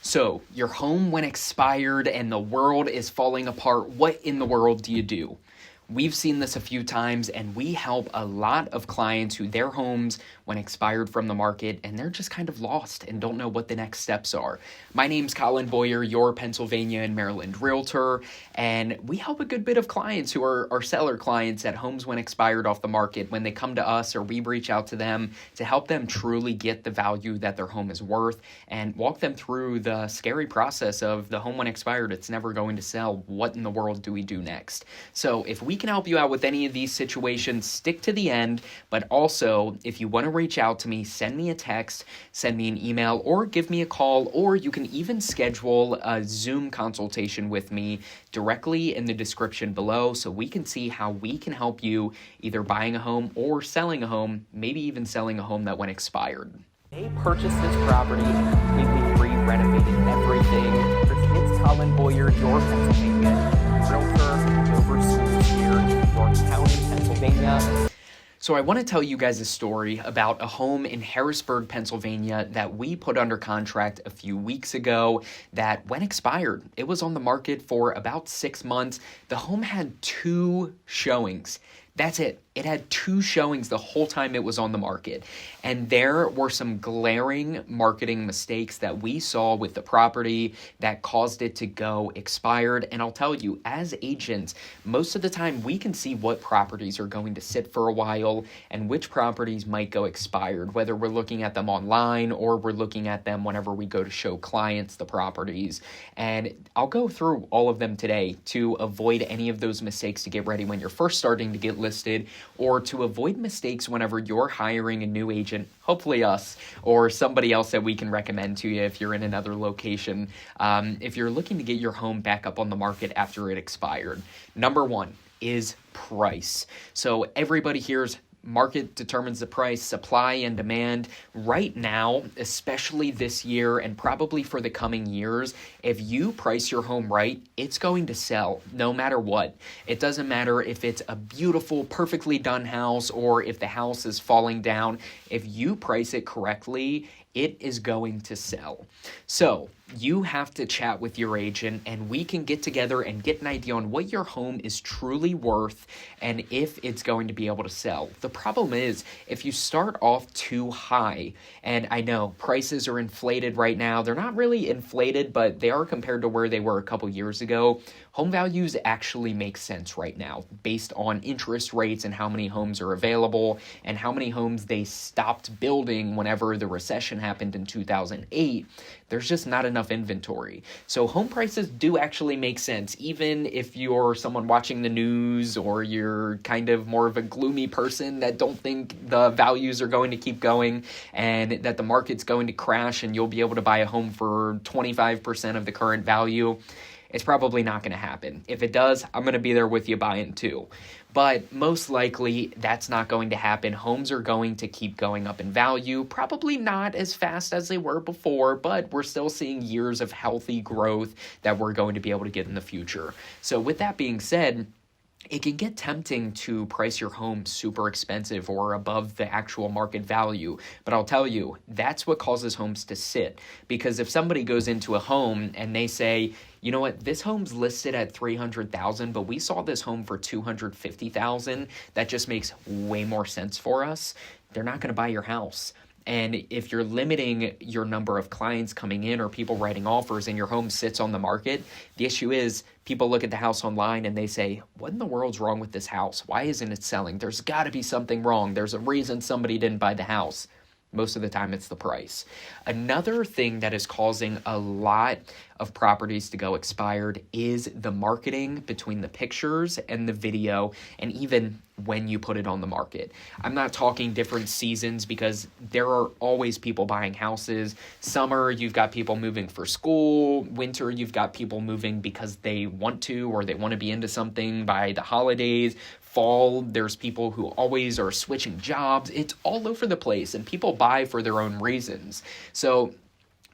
So, your home went expired and the world is falling apart. What in the world do you do? We've seen this a few times, and we help a lot of clients who their homes went expired from the market and they're just kind of lost and don't know what the next steps are. My name's Colin Boyer, your Pennsylvania and Maryland Realtor, and we help a good bit of clients who are seller clients that homes went expired off the market when they come to us or we reach out to them to help them truly get the value that their home is worth and walk them through the scary process of the home went expired, it's never going to sell. What in the world do we do next? So if we can help you out with any of these situations, stick to the end. But also, if you want to reach out to me, send me a text, send me an email, or give me a call, or you can even schedule a Zoom consultation with me directly in the description below so we can see how we can help you either buying a home or selling a home, maybe even selling a home that went expired. They purchased this property and completely re-renovated everything. It's Colin Boyer, your Pennsylvania Realtor, overseas here in York County, Pennsylvania. So I want to tell you guys a story about a home in Harrisburg, Pennsylvania that we put under contract a few weeks ago that went expired. It was on the market for about 6 months. The home had 2 showings. That's it. It had 2 showings the whole time it was on the market. And there were some glaring marketing mistakes that we saw with the property that caused it to go expired. And I'll tell you, as agents, most of the time we can see what properties are going to sit for a while and which properties might go expired, whether we're looking at them online or we're looking at them whenever we go to show clients the properties. And I'll go through all of them today to avoid any of those mistakes to get ready when you're first starting to get listed, or to avoid mistakes whenever you're hiring a new agent, hopefully us, or somebody else that we can recommend to you if you're in another location, if you're looking to get your home back up on the market after it expired. Number 1 is price. So everybody hears market determines the price, supply and demand. Right now, especially this year and probably for the coming years, if you price your home right, it's going to sell no matter what. It doesn't matter if it's a beautiful, perfectly done house or if the house is falling down. If you price it correctly, it is going to sell. So you have to chat with your agent and we can get together and get an idea on what your home is truly worth and if it's going to be able to sell. The problem is if you start off too high, and I know prices are inflated right now. They're not really inflated, but they are compared to where they were a couple years ago. Home values actually make sense right now based on interest rates and how many homes are available and how many homes they stopped building whenever the recession happened in 2008. There's just not enough inventory. So home prices do actually make sense, even if you're someone watching the news or you're kind of more of a gloomy person that don't think the values are going to keep going and that the market's going to crash and you'll be able to buy a home for 25% of the current value. It's probably not going to happen. If it does, I'm going to be there with you buying too. But most likely, that's not going to happen. Homes are going to keep going up in value, probably not as fast as they were before, but we're still seeing years of healthy growth that we're going to be able to get in the future. So with that being said, it can get tempting to price your home super expensive or above the actual market value. But I'll tell you, that's what causes homes to sit. Because if somebody goes into a home and they say, you know what, this home's listed at $300,000, but we saw this home for $250,000, that just makes way more sense for us. They're not going to buy your house. And if you're limiting your number of clients coming in or people writing offers and your home sits on the market, the issue is people look at the house online and they say, what in the world's wrong with this house? Why isn't it selling? There's got to be something wrong. There's a reason somebody didn't buy the house. Most of the time, it's the price. Another thing that is causing a lot of properties to go expired is the marketing between the pictures and the video, and even when you put it on the market. I'm not talking different seasons because there are always people buying houses. Summer, you've got people moving for school. Winter, you've got people moving because they want to or they want to be into something by the holidays. Fall, there's people who always are switching jobs. It's all over the place, and people buy for their own reasons. So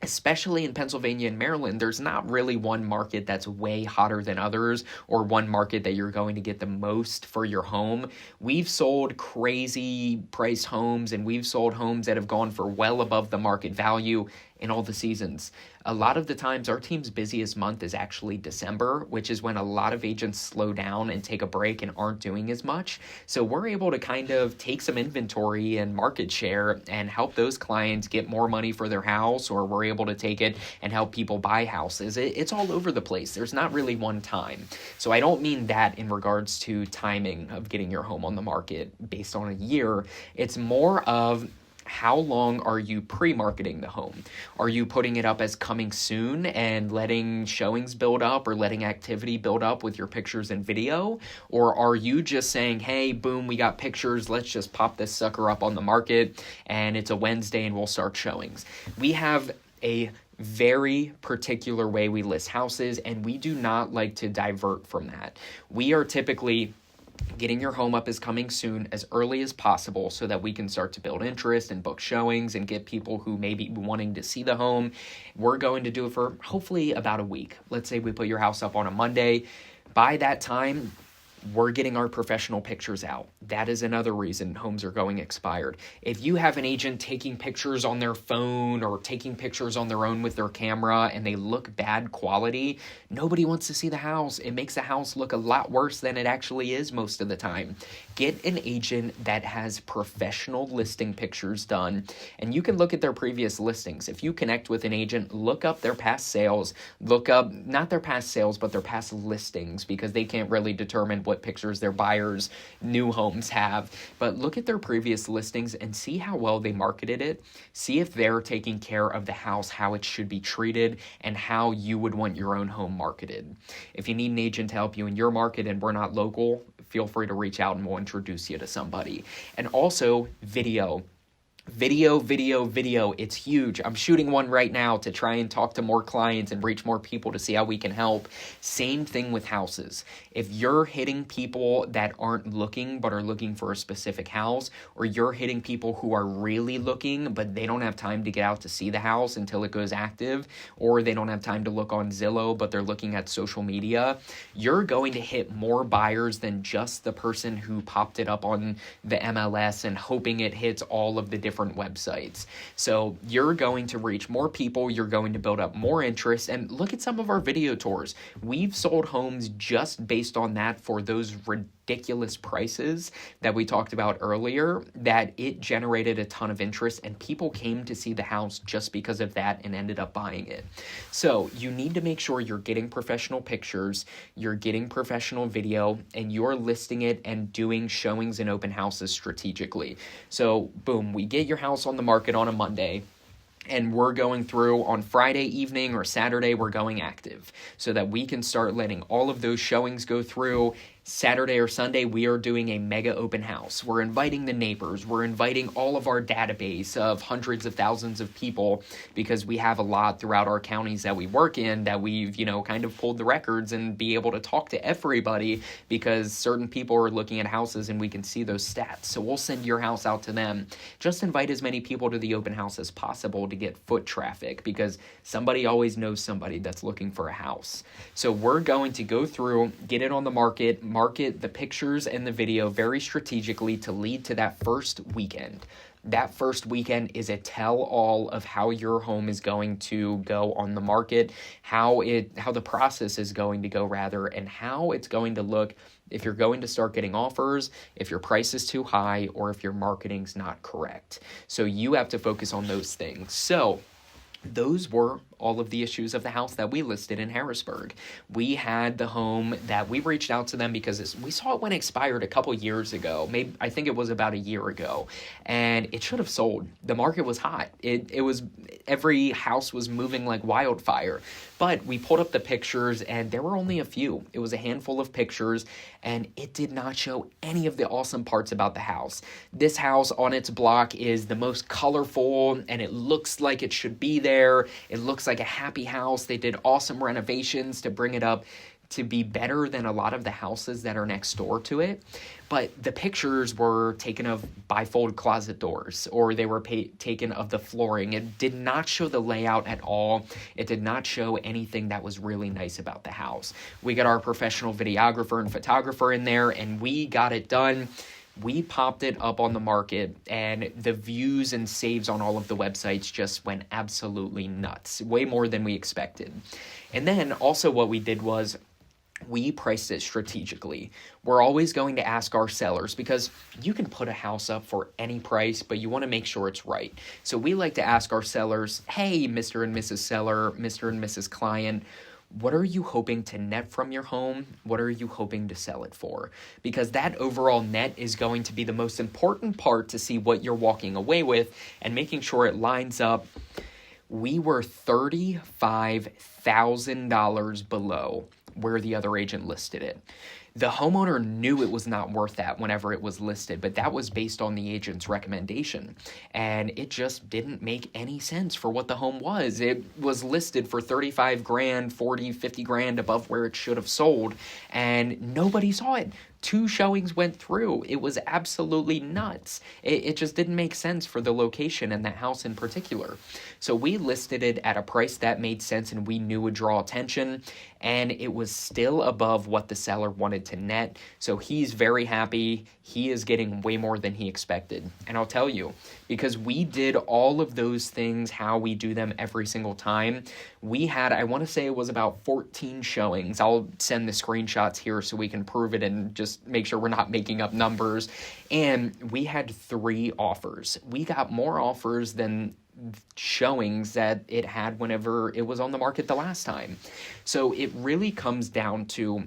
especially in Pennsylvania and Maryland, there's not really one market that's way hotter than others or one market that you're going to get the most for your home. We've sold crazy price homes and we've sold homes that have gone for well above the market value in all the seasons. A lot of the times our team's busiest month is actually December, which is when a lot of agents slow down and take a break and aren't doing as much. So we're able to kind of take some inventory and market share and help those clients get more money for their house, or we're able to take it and help people buy houses. It's all over the place. There's not really one time. So I don't mean that in regards to timing of getting your home on the market based on a year. It's more of how long are you pre-marketing the home? Are you putting it up as coming soon and letting showings build up or letting activity build up with your pictures and video? Or are you just saying, hey, boom, we got pictures, let's just pop this sucker up on the market and it's a Wednesday and we'll start showings? We have a very particular way we list houses, and we do not like to divert from that. We are typically getting your home up as coming soon as early as possible so that we can start to build interest and book showings and get people who may be wanting to see the home. We're going to do it for hopefully about a week. Let's say we put your house up on a Monday. By that time, we're getting our professional pictures out. That is another reason homes are going expired. If you have an agent taking pictures on their phone or taking pictures on their own with their camera and they look bad quality, nobody wants to see the house. It makes the house look a lot worse than it actually is most of the time. Get an agent that has professional listing pictures done, and you can look at their previous listings. If you connect with an agent, look up their past sales, look up, not their past sales, but their past listings, because they can't really determine what pictures their buyers' new homes have. But look at their previous listings and see how well they marketed it. See if they're taking care of the house, how it should be treated, and how you would want your own home marketed. If you need an agent to help you in your market and we're not local, feel free to reach out and we'll introduce you to somebody. And also video. Video. It's huge. I'm shooting one right now to try and talk to more clients and reach more people to see how we can help. Same thing with houses. If you're hitting people that aren't looking but are looking for a specific house, or you're hitting people who are really looking but they don't have time to get out to see the house until it goes active, or they don't have time to look on Zillow but they're looking at social media, you're going to hit more buyers than just the person who popped it up on the MLS and hoping it hits all of the different websites. So you're going to reach more people, you're going to build up more interest, and look at some of our video tours. We've sold homes just based on that for those ridiculous prices that we talked about earlier, that it generated a ton of interest and people came to see the house just because of that and ended up buying it. So you need to make sure you're getting professional pictures, you're getting professional video, and you're listing it and doing showings and open houses strategically. So boom, we get your house on the market on a Monday, and we're going through on Friday evening or Saturday, we're going active so that we can start letting all of those showings go through. Saturday or Sunday, we are doing a mega open house. We're inviting the neighbors. We're inviting all of our database of hundreds of thousands of people, because we have a lot throughout our counties that we work in that we've, kind of pulled the records and be able to talk to everybody, because certain people are looking at houses and we can see those stats. So we'll send your house out to them. Just invite as many people to the open house as possible to get foot traffic, because somebody always knows somebody that's looking for a house. So we're going to go through, get it on the market the pictures and the video very strategically to lead to that first weekend. That first weekend is a tell-all of how your home is going to go on the market, how the process is going to go rather, and how it's going to look if you're going to start getting offers, if your price is too high, or if your marketing's not correct. So you have to focus on those things. So those were all of the issues of the house that we listed in Harrisburg. We had the home that we reached out to them because we saw it when it expired a couple years ago. Maybe I think it was about a year ago, and it should have sold. The market was hot. It was, every house was moving like wildfire. But we pulled up the pictures and there were only a few. It was a handful of pictures and it did not show any of the awesome parts about the house. This house on its block is the most colorful and it looks like it should be there. It looks like a happy house. They did awesome renovations to bring it up to be better than a lot of the houses that are next door to it. But the pictures were taken of bifold closet doors, or they were taken of the flooring. It did not show the layout at all. It did not show anything that was really nice about the house. We got our professional videographer and photographer in there, and we got it done. We popped it up on the market, and the views and saves on all of the websites just went absolutely nuts, way more than we expected. And then also what we did was we priced it strategically. We're always going to ask our sellers, because you can put a house up for any price, but you want to make sure it's right. So we like to ask our sellers, hey, Mr. and Mrs. Seller, Mr. and Mrs. Client, what are you hoping to net from your home? What are you hoping to sell it for? Because that overall net is going to be the most important part to see what you're walking away with and making sure it lines up. We were $35,000 below where the other agent listed it. The homeowner knew it was not worth that whenever it was listed, but that was based on the agent's recommendation. And it just didn't make any sense for what the home was. It was listed for 35 grand, 40, 50 grand above where it should have sold, and nobody saw it. 2 showings went through. It was absolutely nuts. It just didn't make sense for the location and that house in particular. So we listed it at a price that made sense and we knew would draw attention, and it was still above what the seller wanted to net. So he's very happy. He is getting way more than he expected. And I'll tell you, because we did all of those things, how we do them every single time, we had, I want to say it was about 14 showings. I'll send the screenshots here so we can prove it and just make sure we're not making up numbers. And we had 3 offers. We got more offers than showings that it had whenever it was on the market the last time. So it really comes down to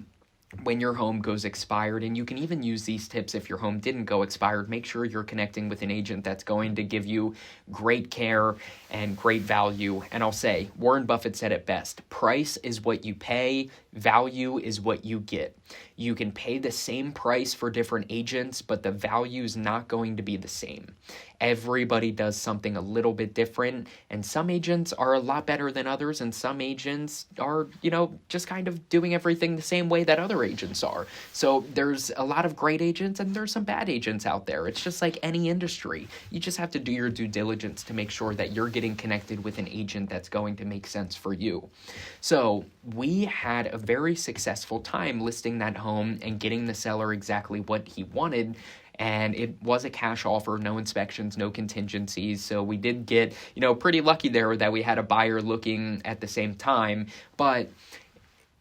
when your home goes expired, and you can even use these tips if your home didn't go expired. Make sure you're connecting with an agent that's going to give you great care and great value. And I'll say, Warren Buffett said it best, price is what you pay, value is what you get. You can pay the same price for different agents, but the value is not going to be the same. Everybody does something a little bit different, and some agents are a lot better than others, and some agents are, just kind of doing everything the same way that other agents are. So there's a lot of great agents and there's some bad agents out there. It's just like any industry. You just have to do your due diligence to make sure that you're getting connected with an agent that's going to make sense for you. So we had a very successful time listing that home and getting the seller exactly what he wanted. And it was a cash offer, no inspections, no contingencies. So we did get, pretty lucky there that we had a buyer looking at the same time. But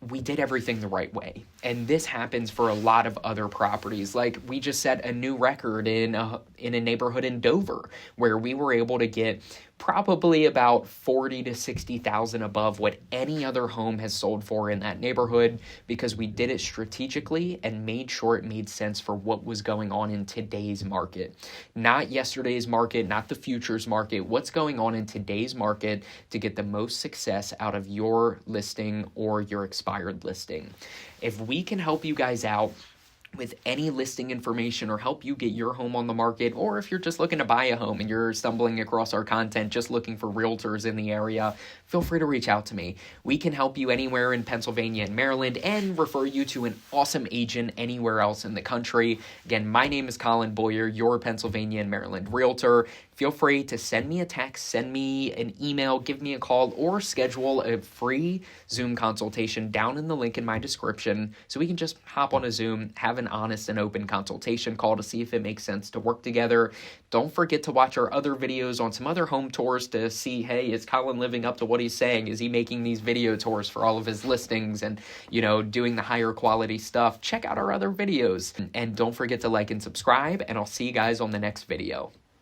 we did everything the right way. And this happens for a lot of other properties. Like, we just set a new record in a neighborhood in Dover where we were able to get probably about 40 to 60,000 above what any other home has sold for in that neighborhood, because we did it strategically and made sure it made sense for what was going on in today's market. Not yesterday's market, not the futures market, what's going on in today's market to get the most success out of your listing or your expired listing. If we can help you guys out with any listing information or help you get your home on the market, or if you're just looking to buy a home and you're stumbling across our content just looking for realtors in the area, feel free to reach out to me. We can help you anywhere in Pennsylvania and Maryland and refer you to an awesome agent anywhere else in the country. Again, my name is Collin Boyer, your Pennsylvania and Maryland realtor. Feel free to send me a text, send me an email, give me a call, or schedule a free Zoom consultation down in the link in my description so we can just hop on a Zoom, have an honest and open consultation call to see if it makes sense to work together. Don't forget to watch our other videos on some other home tours to see, hey, is Collin living up to what he's saying? Is he making these video tours for all of his listings and, doing the higher quality stuff? Check out our other videos. And don't forget to like and subscribe, and I'll see you guys on the next video.